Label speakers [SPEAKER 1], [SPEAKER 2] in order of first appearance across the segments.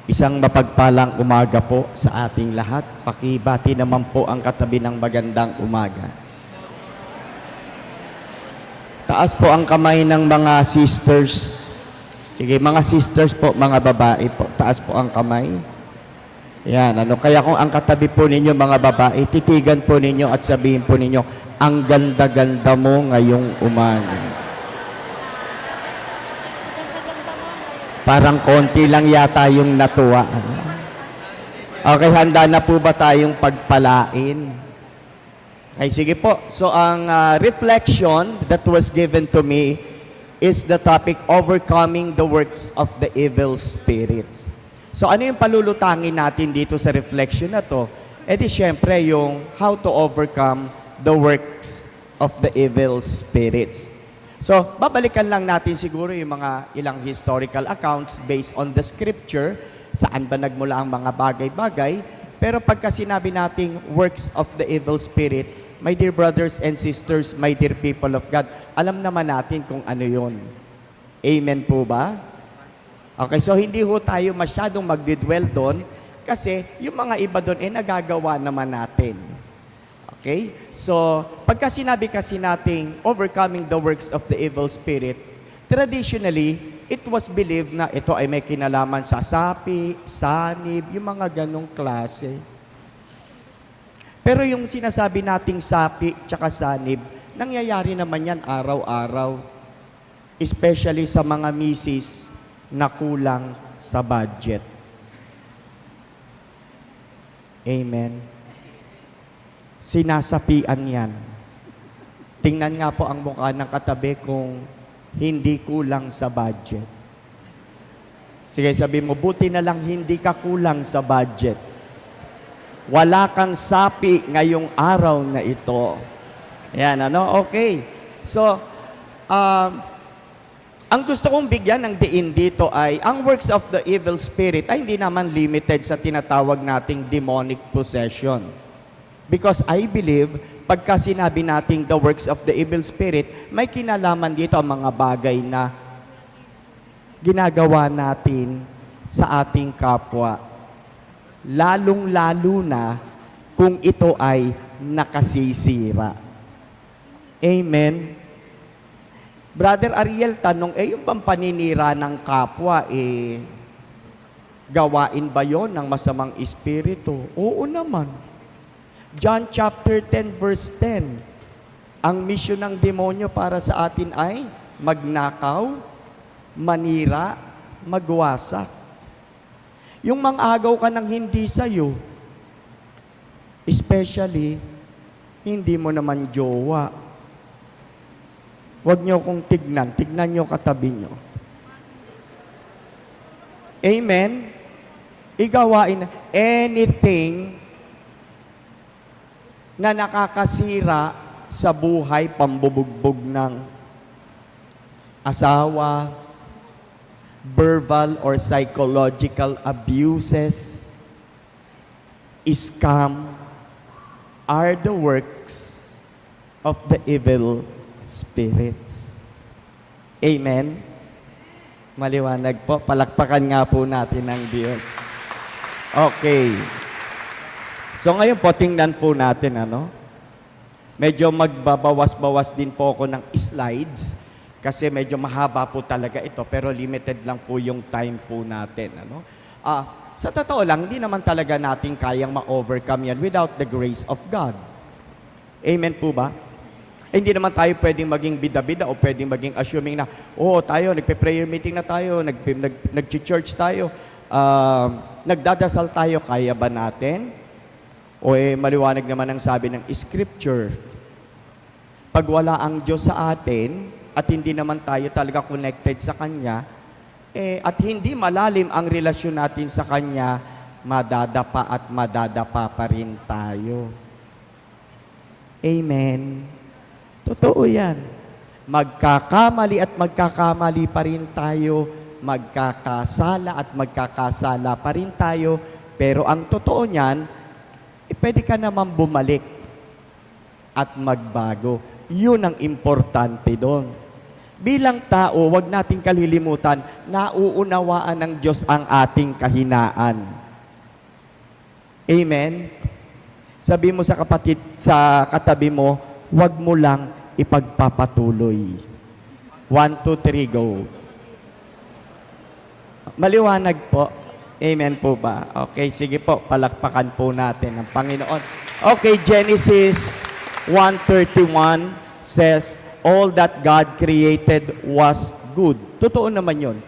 [SPEAKER 1] Isang mapagpalang umaga po sa ating lahat. Pakibati naman po ang katabi ng magandang umaga. Taas po ang kamay ng mga sisters. Sige, mga sisters po, mga babae po. Taas po ang kamay. Yan, kaya kung ang katabi po ninyo mga babae, titigan po ninyo at sabihin po ninyo, ang ganda-ganda mo ngayong umaga. Parang konti lang yata yung natuwa. Okay, handa na po ba tayong pagpalain? Okay, sige po. So, ang reflection that was given to me is the topic, overcoming the works of the evil spirits. So, ano yung palulutangin natin dito sa reflection na to? E di syempre yung how to overcome the works of the evil spirits. So, babalikan lang natin siguro yung mga ilang historical accounts based on the scripture, saan ba nagmula ang mga bagay-bagay. Pero pagka sinabi nating works of the evil spirit, my dear brothers and sisters, my dear people of God, alam naman natin kung ano yun. Amen po ba? Okay, so hindi ho tayo masyadong magdidwell doon kasi yung mga iba doon nagagawa naman natin. Okay? So, pagka sinabi kasi nating overcoming the works of the evil spirit, traditionally, it was believed na ito ay may kinalaman sa sapi, sanib, yung mga ganong klase. Pero yung sinasabi nating sapi tsaka sanib, nangyayari naman yan araw-araw. Especially sa mga misis na kulang sa budget. Amen. Sinasapian yan. Tingnan nga po ang mukha ng katabi kung hindi kulang sa budget. Sige, sabi mo, buti na lang hindi ka kulang sa budget. Wala kang sapi ngayong araw na ito. Ayan, Okay. So, ang gusto kong bigyan ng diin dito ay, ang works of the evil spirit ay hindi naman limited sa tinatawag nating demonic possession. Because I believe, pagka sinabi nating the works of the evil spirit, may kinalaman dito ang mga bagay na ginagawa natin sa ating kapwa. Lalong-lalo na kung ito ay nakasisira. Amen? Brother Ariel, tanong, yung bang paninira ng kapwa, gawain ba yon ng masamang espiritu? Oo naman. John chapter 10 verse 10, ang misyon ng demonyo para sa atin ay magnakaw, manira, magwasak. Yung mangagaw ka ng hindi sa'yo, especially, hindi mo naman jowa. Huwag nyo kong tignan nyo katabi nyo. Amen? Igawain anything na nakakasira sa buhay, pambubugbog ng asawa, verbal or psychological abuses, scam, are the works of the evil spirits. Amen? Maliwanag po. Palakpakan nga po natin ang Diyos. Okay. So ngayon po, tingnan po natin, medyo magbabawas-bawas din po ako ng slides kasi medyo mahaba po talaga ito pero limited lang po yung time po natin, Sa totoo lang, hindi naman talaga natin kayang ma-overcome yan without the grace of God. Amen po ba? Hindi naman tayo pwedeng maging bida-bida o pwedeng maging assuming na, tayo, nagpe-prayer meeting na tayo, nag-church tayo, nagdadasal tayo, kaya ba natin? O maliwanag naman ang sabi ng scripture. Pag wala ang Diyos sa atin, at hindi naman tayo talaga connected sa Kanya, at hindi malalim ang relasyon natin sa Kanya, madadapa at madadapa pa rin tayo. Amen. Totoo yan. Magkakamali at magkakamali pa rin tayo, magkakasala at magkakasala pa rin tayo, pero ang totoo niyan, pwede ka naman bumalik at magbago. Yun ang importante doon. Bilang tao, wag nating kalilimutan, nauunawaan ng Diyos ang ating kahinaan. Amen? Sabi mo sa katabi mo, wag mo lang ipagpapatuloy. 1, 2, 3, go. Maliwanag po. Amen po ba? Okay, sige po, palakpakan po natin ang Panginoon. Okay, Genesis 1:31 says, all that God created was good. Totoo naman yun.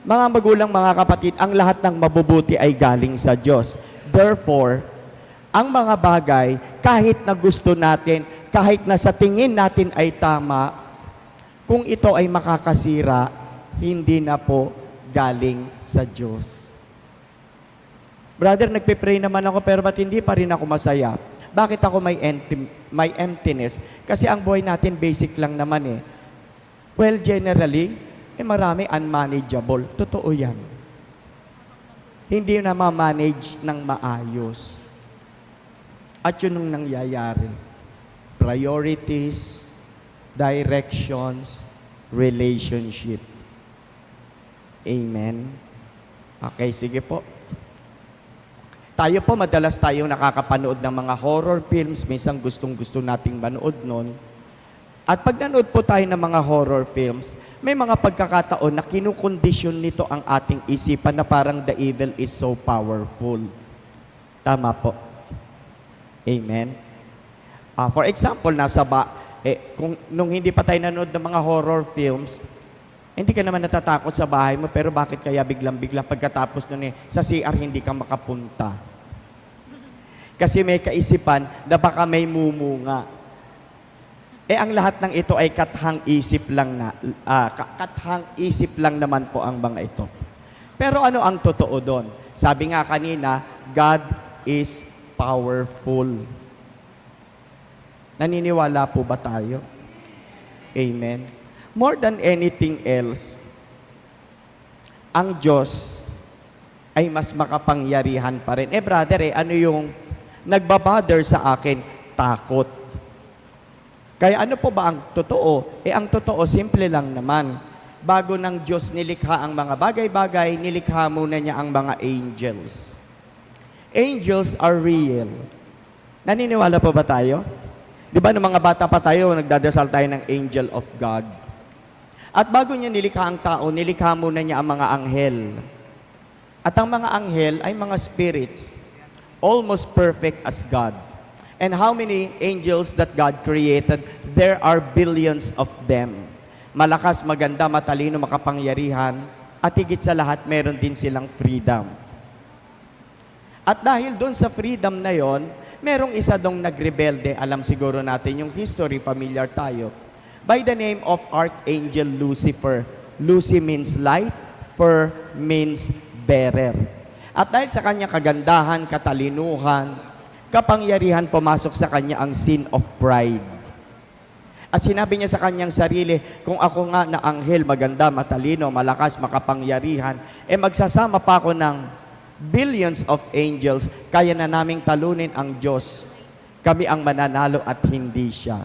[SPEAKER 1] Mga magulang, mga kapatid, ang lahat ng mabubuti ay galing sa Diyos. Therefore, ang mga bagay, kahit na gusto natin, kahit na sa tingin natin ay tama, kung ito ay makakasira, hindi na po galing sa Diyos. Brother, nagpe-pray naman ako, pero ba't hindi pa rin ako masaya? Bakit ako may emptiness? Kasi ang buhay natin basic lang naman eh. Well, generally, marami unmanageable. Totoo yan. Hindi na ma-manage ng maayos. At yun ang nangyayari. Priorities, directions, relationship. Amen? Okay, sige po. Tayo po, madalas tayong nakakapanood ng mga horror films. Minsan gustong-gusto nating manood nun. At pag nanood po tayo ng mga horror films, may mga pagkakataon na kinukondisyon nito ang ating isipan na parang the evil is so powerful. Tama po. Amen? For example, nung hindi pa tayo nanood ng mga horror films, hindi ka naman natatakot sa bahay mo, pero bakit kaya biglang-bigla pagkatapos nun sa CR hindi ka makapunta? Kasi may kaisipan na baka may mumunga. Ang lahat ng ito ay kathang isip lang naman po ang mga ito. Pero ano ang totoo doon? Sabi nga kanina, God is powerful. Naniniwala po ba tayo? Amen. More than anything else, ang Diyos ay mas makapangyarihan pa rin. Brother, ano yung nagbabother sa akin? Takot. Kaya ano po ba ang totoo? Ang totoo, simple lang naman. Bago ng Diyos nilikha ang mga bagay-bagay, nilikha muna niya ang mga angels. Angels are real. Naniniwala po ba tayo? Di ba, nung mga bata pa tayo, nagdadasal tayo ng angel of God. At bago niya nilikha ang tao, nilikha muna niya ang mga anghel. At ang mga anghel ay mga spirits, almost perfect as God. And how many angels that God created? There are billions of them. Malakas, maganda, matalino, makapangyarihan, at higit sa lahat, meron din silang freedom. At dahil doon sa freedom na yon, merong isa dong nagrebelde. Alam siguro natin yung history, familiar tayo. By the name of Archangel Lucifer. Lucy means light, Fer means bearer. At dahil sa kanya kagandahan, katalinuhan, kapangyarihan, pumasok sa kanya ang sin of pride. At sinabi niya sa kanyang sarili, kung ako nga na anghel, maganda, matalino, malakas, makapangyarihan, magsasama pa ako ng billions of angels, kaya na naming talunin ang Diyos. Kami ang mananalo at hindi siya.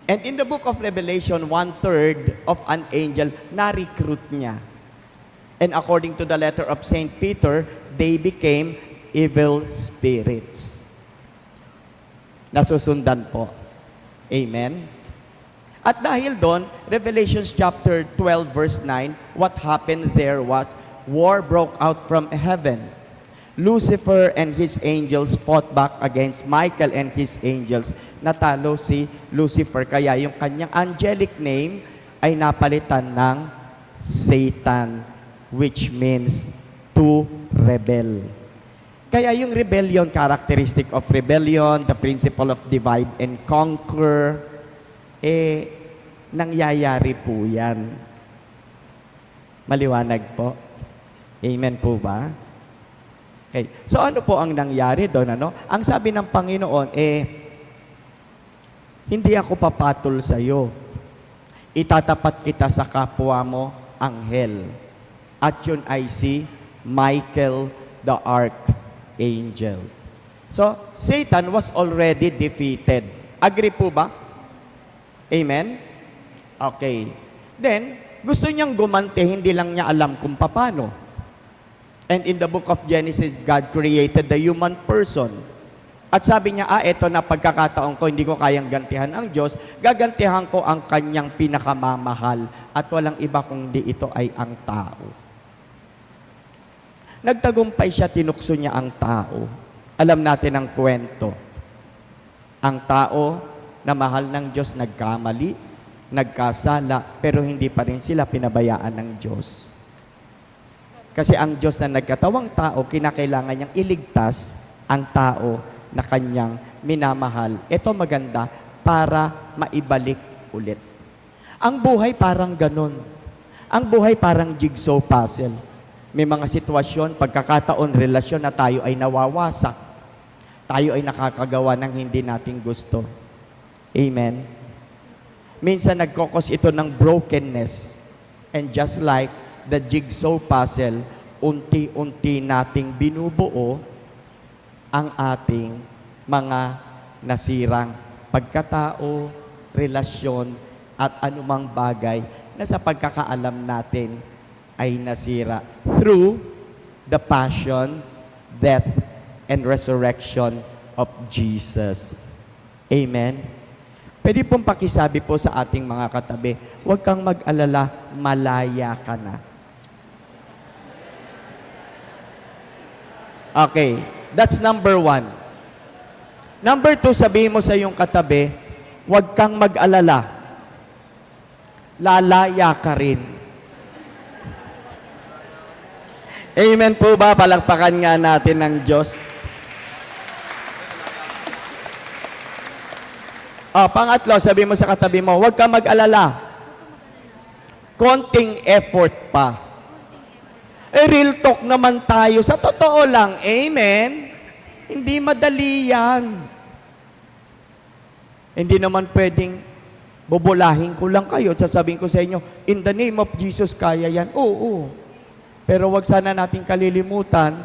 [SPEAKER 1] And in the book of Revelation, 1/3 of an angel, na-recruit niya. And according to the letter of St. Peter, they became evil spirits. Nasusundan po. Amen? At dahil doon, Revelation chapter 12 verse 9, what happened there was, war broke out from heaven. Lucifer and his angels fought back against Michael and his angels. Natalo si Lucifer. Kaya yung kanyang angelic name ay napalitan ng Satan, which means to rebel. Kaya yung rebellion, characteristic of rebellion, the principle of divide and conquer, nangyayari po yan. Maliwanag po. Amen po ba? Okay. So ano po ang nangyari doon? Ang sabi ng Panginoon, hindi ako papatol sa iyo. Itatapat kita sa kapwa mo, anghel. At yun ay si Michael the Archangel. So, Satan was already defeated. Agree po ba? Amen? Okay. Then, gusto niyang gumante, hindi lang niya alam kung paano. And in the book of Genesis, God created the human person. At sabi niya, eto na pagkakataon ko, hindi ko kayang gantihan ang Diyos, gagantihan ko ang kanyang pinakamamahal at walang iba kundi ito ay ang tao. Nagtagumpay siya, tinukso niya ang tao. Alam natin ang kwento. Ang tao na mahal ng Diyos nagkamali, nagkasala, pero hindi pa rin sila pinabayaan ng Diyos. Kasi ang Diyos na nagkatawang tao, kinakailangan niyang iligtas ang tao na kanyang minamahal. Ito maganda para maibalik ulit. Ang buhay parang ganun. Ang buhay parang jigsaw puzzle. May mga sitwasyon, pagkakataon, relasyon na tayo ay nawawasak. Tayo ay nakakagawa ng hindi natin gusto. Amen? Minsan nagkokos ito ng brokenness. And just like the jigsaw puzzle, unti-unti nating binubuo ang ating mga nasirang pagkatao, relasyon, at anumang bagay na sa pagkakaalam natin ay nasira through the passion, death, and resurrection of Jesus. Amen? Pwede pong pakisabi po sa ating mga katabi, huwag kang mag-alala, malaya ka na. Okay, that's number 1. Number 2, sabihin mo sa iyong katabi, huwag kang mag-alala, lalaya ka rin. Amen po ba? Palakpakan nga natin ng Diyos. Pangatlo, sabi mo sa katabi mo, huwag kang mag-alala. Konting effort pa. Real talk naman tayo. Sa totoo lang, amen? Hindi madali yan. Hindi naman pwedeng bubulahin ko lang kayo at sasabihin ko sa inyo, in the name of Jesus, kaya yan. Oo. Pero wag sana nating kalilimutan,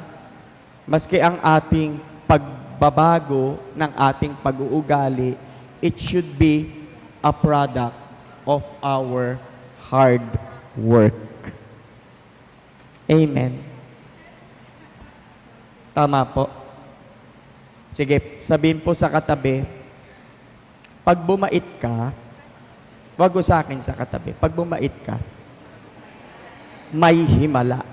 [SPEAKER 1] maski ang ating pagbabago ng ating pag-uugali, it should be a product of our hard work. Amen. Tama po. Sige, sabihin po sa katabi, pag bumait ka, wag ko sa akin sa katabi, pag bumait ka, may himala.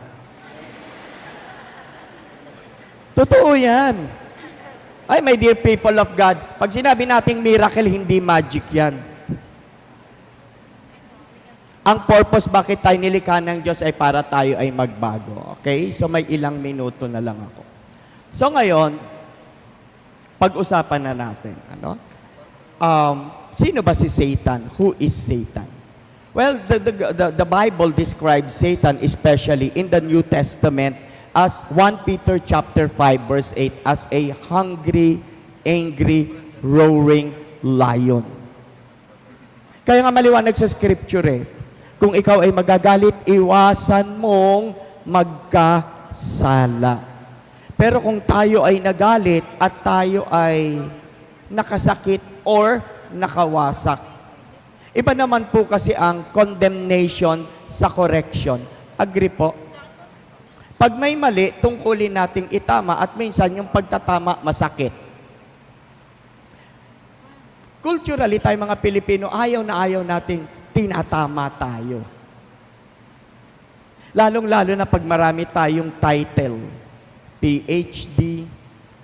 [SPEAKER 1] Totoo yan. Ay, my dear people of God, pag sinabi nating miracle, hindi magic yan. Ang purpose bakit tayo nilikha ng Diyos ay para tayo ay magbago. Okay? So may ilang minuto na lang ako. So ngayon, pag-usapan na natin. Sino ba si Satan? Who is Satan? Well, the Bible describes Satan, especially in the New Testament, as 1 Peter chapter 5 verse 8, as a hungry, angry, roaring lion. Kaya nga maliwanag sa scripture kung ikaw ay magagalit, iwasan mong magkasala. Pero kung tayo ay nagalit at tayo ay nakasakit or nakawasak, iba naman po kasi ang condemnation sa correction. Agree po? Pag may mali, tungkulin nating itama at minsan yung pagtatama masakit. Culturally, tayo mga Pilipino, ayaw nating tinatama tayo. Lalong-lalo na pag marami tayong title, PhD,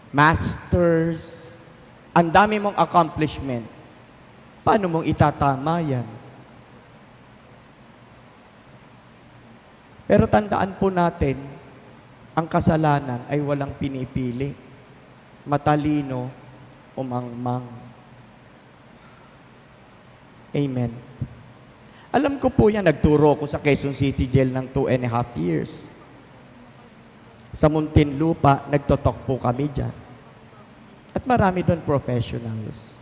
[SPEAKER 1] Masters, ang dami mong accomplishment. Paano mong itatama yan? Pero tandaan po natin, ang kasalanan ay walang pinipili. Matalino o mangmang. Amen. Alam ko po yan, nagturo ko sa Quezon City Jail ng 2.5 years. Sa Muntinlupa, nagtotok po kami dyan. At marami doon professionals.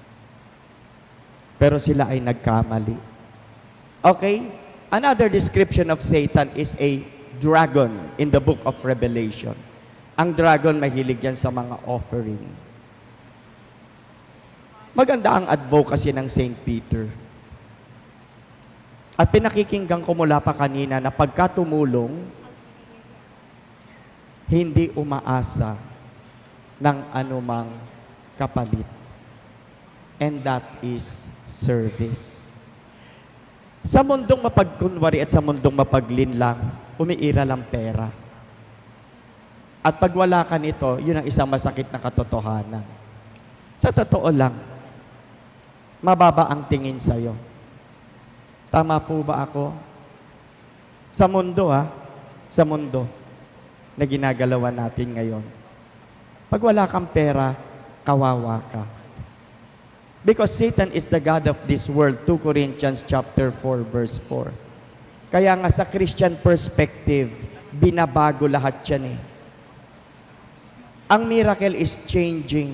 [SPEAKER 1] Pero sila ay nagkamali. Okay? Another description of Satan is a dragon in the book of Revelation. Ang dragon, mahilig yan sa mga offering. Maganda ang advocacy ng St. Peter. At pinakikinggan ko mula pa kanina na pagka tumulong, hindi umaasa ng anumang kapalit. And that is service. Sa mundong mapagkunwari at sa mundong mapaglinlang, umiira lang pera. At pag wala ka nito, yun ang isang masakit na katotohanan. Sa totoo lang, mababa ang tingin sa'yo. Tama po ba ako? Sa mundo sa mundo na ginagalawan natin ngayon. Pag wala kang pera, kawawa ka. Because Satan is the God of this world, 2 Corinthians chapter 4, verse 4. Kaya nga sa Christian perspective, binabago lahat yan eh. Ang miracle is changing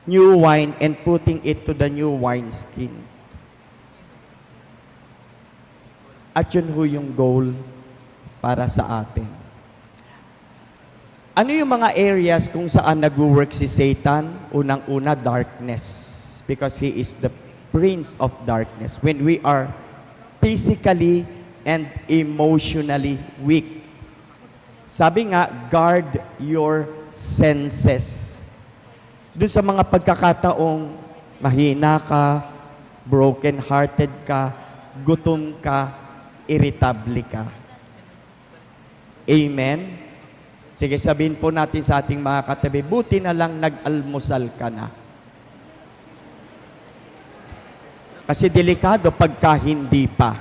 [SPEAKER 1] new wine and putting it to the new wineskin. At yun ho yung goal para sa atin. Ano yung mga areas kung saan nag-work si Satan? Unang-una, darkness. Because he is the prince of darkness. When we are physically and emotionally weak. Sabi nga, guard your senses. Doon sa mga pagkakataong mahina ka, broken-hearted ka, gutom ka, irritable ka. Amen? Sige, sabihin po natin sa ating mga katabi, buti na lang nag-almusal ka na. Kasi delikado pagka hindi pa.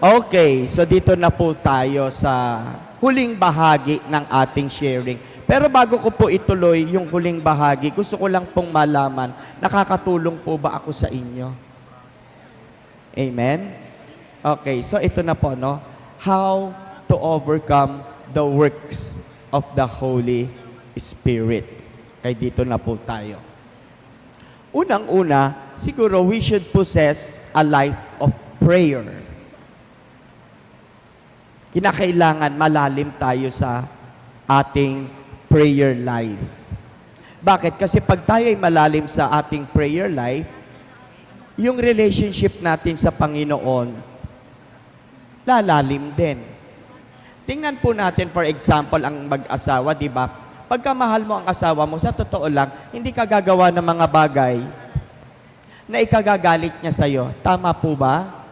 [SPEAKER 1] Okay, so dito na po tayo sa huling bahagi ng ating sharing. Pero bago ko po ituloy yung huling bahagi, gusto ko lang pong malaman, nakakatulong po ba ako sa inyo? Amen? Okay, so ito na po, no? How to overcome the works of the Holy Spirit. Kaya dito na po tayo. Unang-una, siguro we should possess a life of prayer. Kinakailangan malalim tayo sa ating prayer life. Bakit? Kasi pag tayo ay malalim sa ating prayer life, yung relationship natin sa Panginoon, lalalim din. Tingnan po natin, for example, ang mag-asawa, di ba? Pagka mahal mo ang asawa mo, sa totoo lang, hindi ka gagawa ng mga bagay na ikagagalit niya sa'yo. Tama po ba?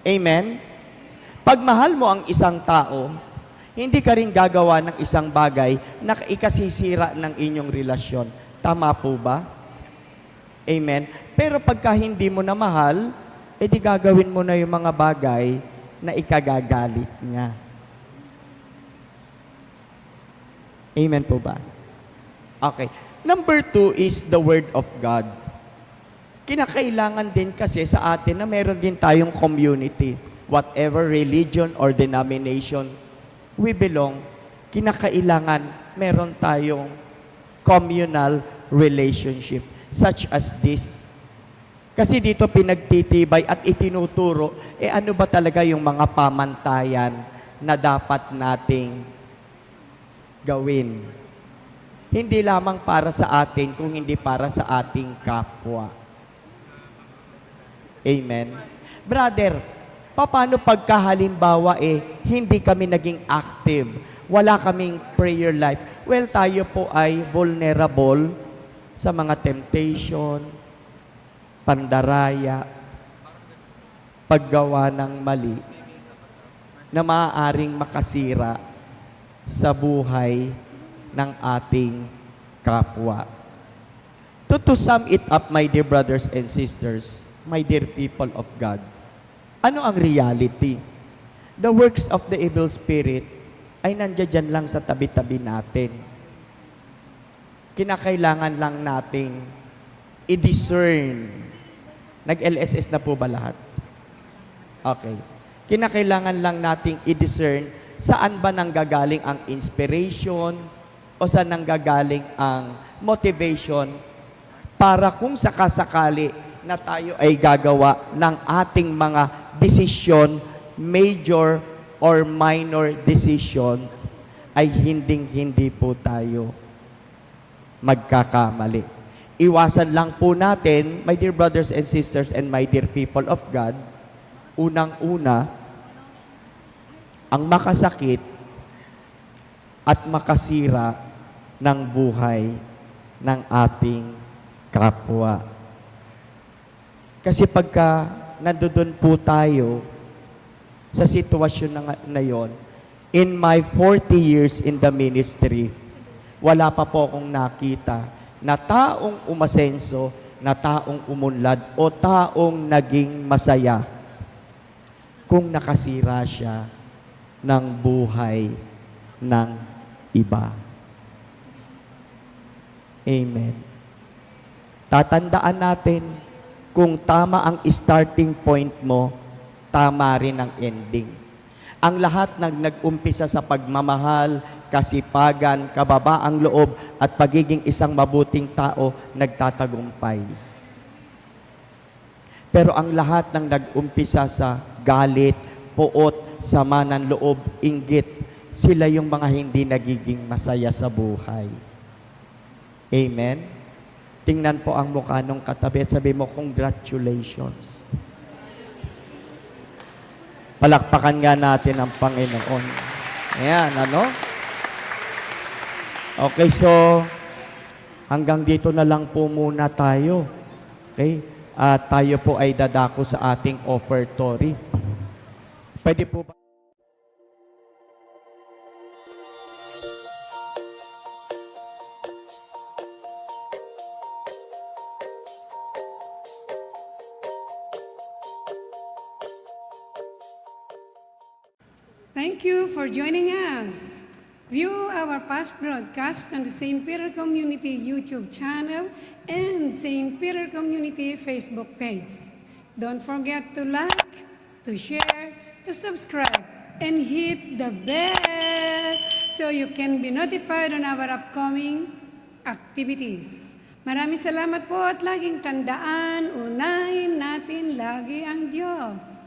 [SPEAKER 1] Amen? Pag mahal mo ang isang tao, hindi ka rin gagawa ng isang bagay na ikasisira ng inyong relasyon. Tama po ba? Amen? Pero pagka hindi mo na mahal, edi gagawin mo na yung mga bagay na ikagagalit niya. Amen po ba? Okay. Number 2 is the Word of God. Kinakailangan din kasi sa atin na meron din tayong community. Whatever religion or denomination we belong, kinakailangan meron tayong communal relationship such as this. Kasi dito pinagtitibay at itinuturo, ano ba talaga yung mga pamantayan na dapat nating gawin. Hindi lamang para sa atin, kung hindi para sa ating kapwa. Amen? Brother, paano pagkahalimbawa hindi kami naging active, wala kaming prayer life? Well, tayo po ay vulnerable sa mga temptation, pandaraya, paggawa ng mali, na maaaring makasira sa buhay ng ating kapwa. To sum it up, my dear brothers and sisters, my dear people of God, ano ang reality? The works of the evil spirit ay nandiyan lang sa tabi-tabi natin. Kinakailangan lang nating i-discern. Nag-LSS na po ba lahat? Okay. Kinakailangan lang nating i-discern saan ba nanggagaling ang inspiration o saan nanggagaling ang motivation para kung sakasakali na tayo ay gagawa ng ating mga desisyon, major or minor decision, ay hindi po tayo magkakamali. Iwasan lang po natin, my dear brothers and sisters and my dear people of God, Unang-una, ang makasakit at makasira ng buhay ng ating kapwa. Kasi pagka nandoon po tayo sa sitwasyon na yon, in my 40 years in the ministry, wala pa po akong nakita na taong umasenso, na taong umunlad, o taong naging masaya kung nakasira siya ng buhay ng iba. Amen. Tatandaan natin, kung tama ang starting point mo, tama rin ang ending. Ang lahat ng nag-umpisa sa pagmamahal, kasipagan, kababaang loob, at pagiging isang mabuting tao, nagtatagumpay. Pero ang lahat ng nag-umpisa sa galit, puot, sama ng loob, inggit, sila yung mga hindi nagiging masaya sa buhay. Amen? Tingnan po ang mukha nung katabi at sabi mo, congratulations. Palakpakan nga natin ang Panginoon. Ayan, ano? Okay, so hanggang dito na lang po muna tayo. Okay? Tayo po ay dadako sa ating offertory. Pwede po ba?
[SPEAKER 2] Thank you for joining us. View our past broadcast on the St. Peter Community YouTube channel and St. Peter Community Facebook page. Don't forget to like, to share, to subscribe, and hit the bell so you can be notified on our upcoming activities. Maraming salamat po at laging tandaan, unahin natin lagi ang Diyos.